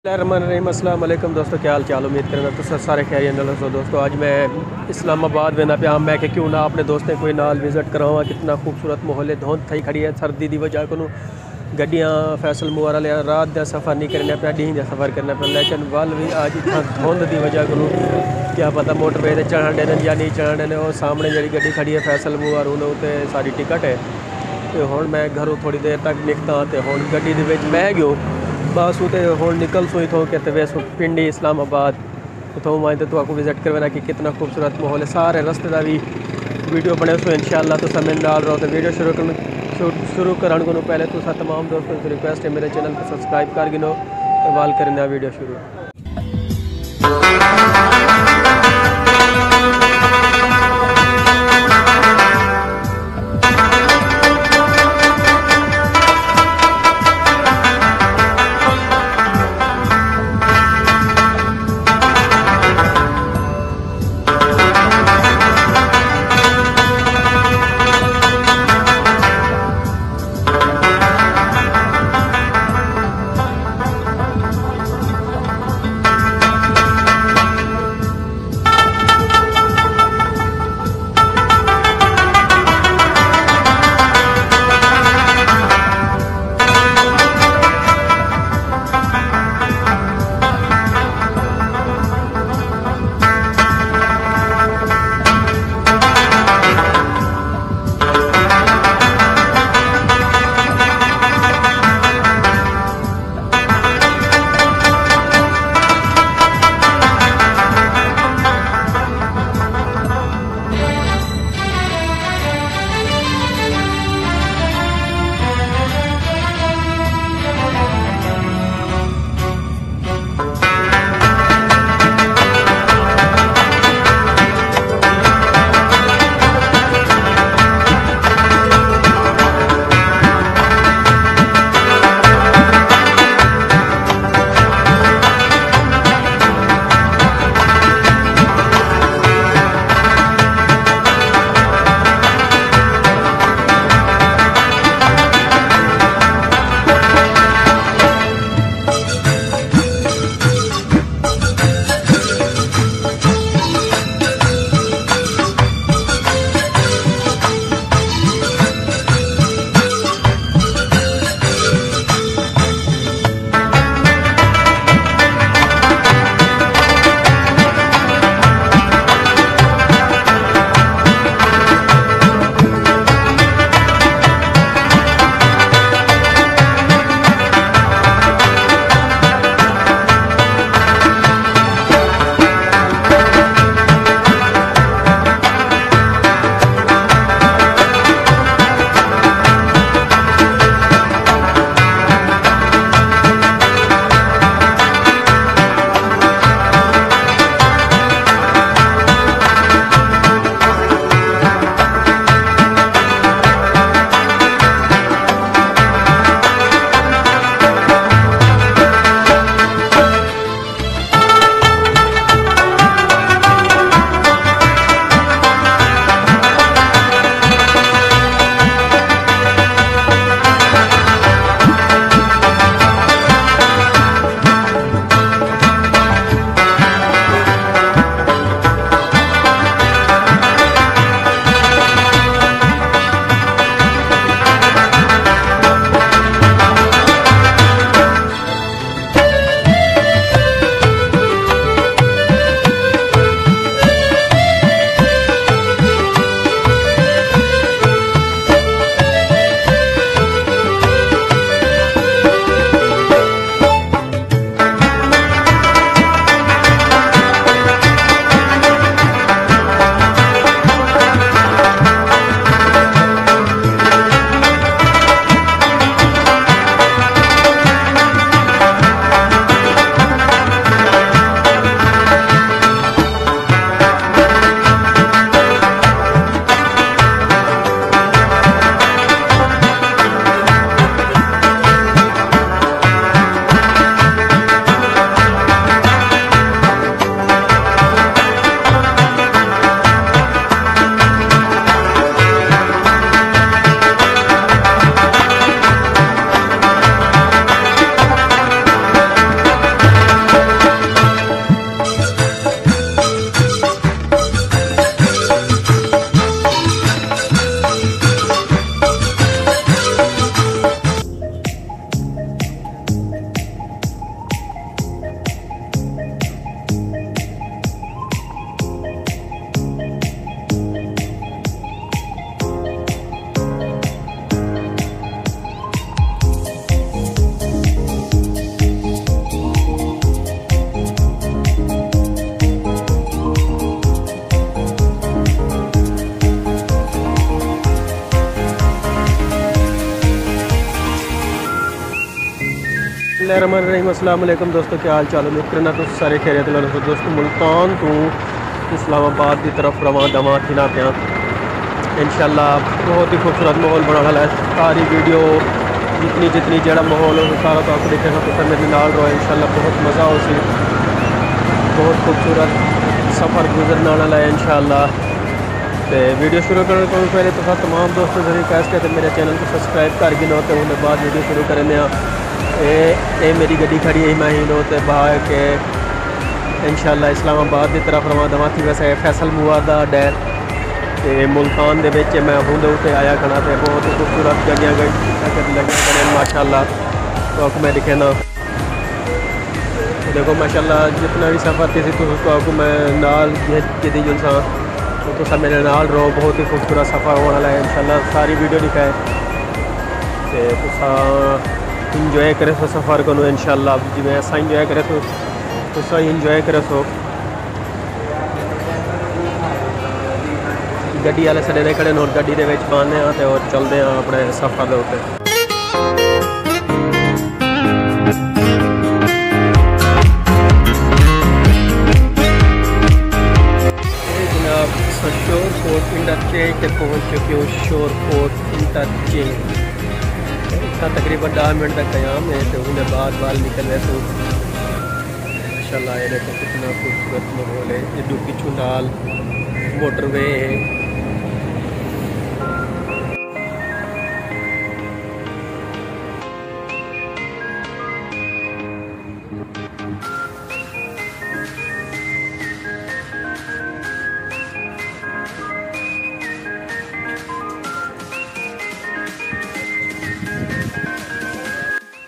अस्सलाम वालेकुम दोस्तों, क्या हाल चाल। उम्मीद करेंगे तो सारे खैरियत से। दोस्तों आज मैं इस्लामाबाद वेंदा पिया। मैं कि क्यों ना अपने दोस्तें कोई नाल विजिट करावा। कितना खूबसूरत माहौल है। धुंध थी खड़ी है सर्दी की वजह को गड्डियाँ फैसल मुआर वाले रात का सफ़र नहीं करना पाया, डी का सफ़र करना पाया। लेकिन वल भी अज इतना धुंध की वजह को क्या पता मोटरवे से चढ़न देने या नहीं चढ़न देने। और सामने जी गड्डी खड़ी है फैसल मुआर उत्ते सारी टिकट है। तो हुण मैं घरों थोड़ी देर तक निकता तो हुण गड्डी दे विच बह गयो। बस उते हुण निकल सोई थो कि वेस पिंडी इस्लामाबाद उतों मैं तो आपको विजिट करवाना कि कितना खूबसूरत माहौल है। सारे रस्ते का भी वीडियो बने सो इंशाअल्लाह। तो मेरे नाल रहो। तो वीडियो शुरू करने को पहले तो तमाम दोस्तों से रिक्वेस्ट है मेरे चैनल को सब्सक्राइब कर गिनो तो वाल करना वीडियो शुरू। बिस्मिल्लाहिर्रहमानिर्रहीम। अस्सलाम वालेकुम दोस्तों, क्या हाल चाल। उम्मीद करना तो सारे खैरियत वाले दोस्तों। मुल्तान तो इस्लामाबाद की तरफ रवां दवा थी ना पिया इंशाल्लाह। बहुत ही खूबसूरत माहौल बना वाला है। सारी वीडियो जितनी जड़ा माहौल हो सारा तो आपको देखेगा तो मेरे नाल रहो इंशाल्लाह। बहुत मज़ा हो सी, बहुत खूबसूरत सफ़र गुजरने वाला है इंशाल्लाह। तो वीडियो शुरू करने को पहले तो तमाम दोस्तों से रिक्वेस्ट है तो मेरे चैनल को सब्सक्राइब कर गिनो तो उन्हें बाद वीडियो शुरू करने ये मेरी गड्डी खड़ी है मैं ही नो तो बाहर के इंशाल्लाह इस्लामाबाद की तरफ रवां दवा थी। वैसे फैसल मुआदा डैर तो मुल्तान दे विच मैं हूँ उत्ते आया खड़ा तो बहुत खूबसूरत जगह लगे खड़े माशाल्लाह। तो आपको मैं दिखे ना देखो माशाल्लाह जितना भी सफ़र किसी तो आपको मैं नाल जिदी जुलसा तो सब मेरे नाल रहो। बहुत ही खूबसूरत सफ़र होने वाला है इंशाल्लाह। सारी वीडियो दिखाए तो इंजॉय करे सो सफ़र को इंशाल्लाह। जिमें ऐसा इंजॉय करे तो सही इंजॉय करे सो। गड्डी वाले सड़े खड़े और गड्डी के पाने और चलते हैं अपने सफ़र के उत्ते। शोरकोट इंटरचेंज पे पहुँच चुकी हूँ। शोरकोट इंटरचेंज इतना तकरीबन 10 मिनट का क़याम है तो उन्हें बाल निकल रहे थे माशाल्लाह। ये देखो कितना खूबसूरत माहौल है। ये डुकी चुनाल मोटरवे है।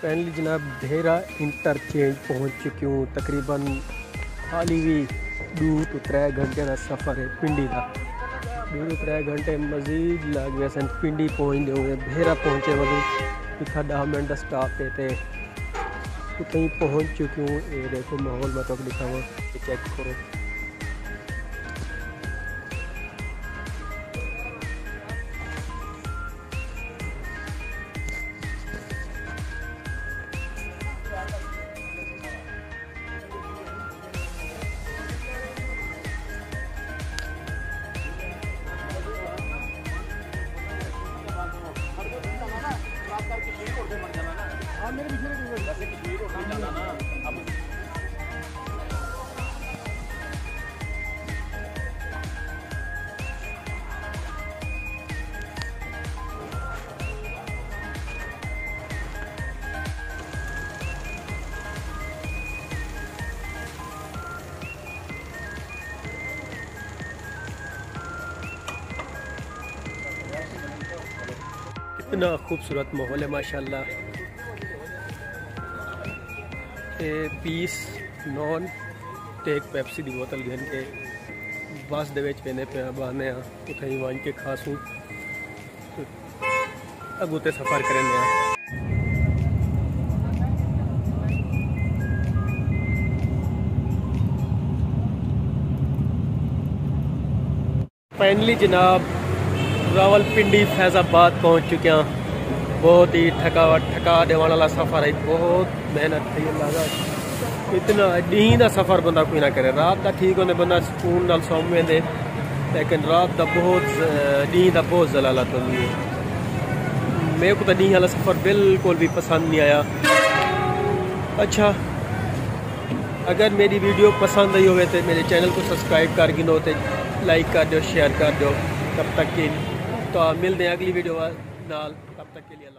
फाइनली जनाब धेरा इंटरचेंज पहुंच चुकी हूँ। तकरीबन हाली भी 2 to 3 घंटे का सफ़र है पिंडी का। 2 to 3 घंटे मज़ीद लग गए सन पिंडी पहुँचते हुए। धेरा पहुँचे मतलब इतना 10 मिनट का स्टॉप है तो कहीं पहुँच चुकी हूँ। ये देखो माहौल मैं तो दिखाऊँ, चेक करो। इतना खूबसूरत माहौल है माशाल्लाह। पीस नॉन टेक पेप्सी की बोतल घन के बस दे पेने पे बहाने उठे वन के खासूँ अगू ते सफ़र करें। फाइनली जनाब रावलपिंडी फैज़ाबाद पहुँच चुके हैं। बहुत ही थका देने वाला सफ़र है। बहुत मेहनत थी अंदाजा इतना डी का सफ़र बंदा कोई ना करे। रात का ठीक होने बंदा सुकून नाल सौ दे लेकिन रात का बहुत डी का बहुत जलालत होती है। मेरे को तो डी वाला सफ़र बिल्कुल भी पसंद नहीं आया। अच्छा अगर मेरी वीडियो पसंद आई हो तो मेरे चैनल को सब्सक्राइब कर गिनो तो लाइक कर दो, शेयर कर दो। तब तक के तो मिलते हैं अगली वीडियो नाल। तब तक के लिए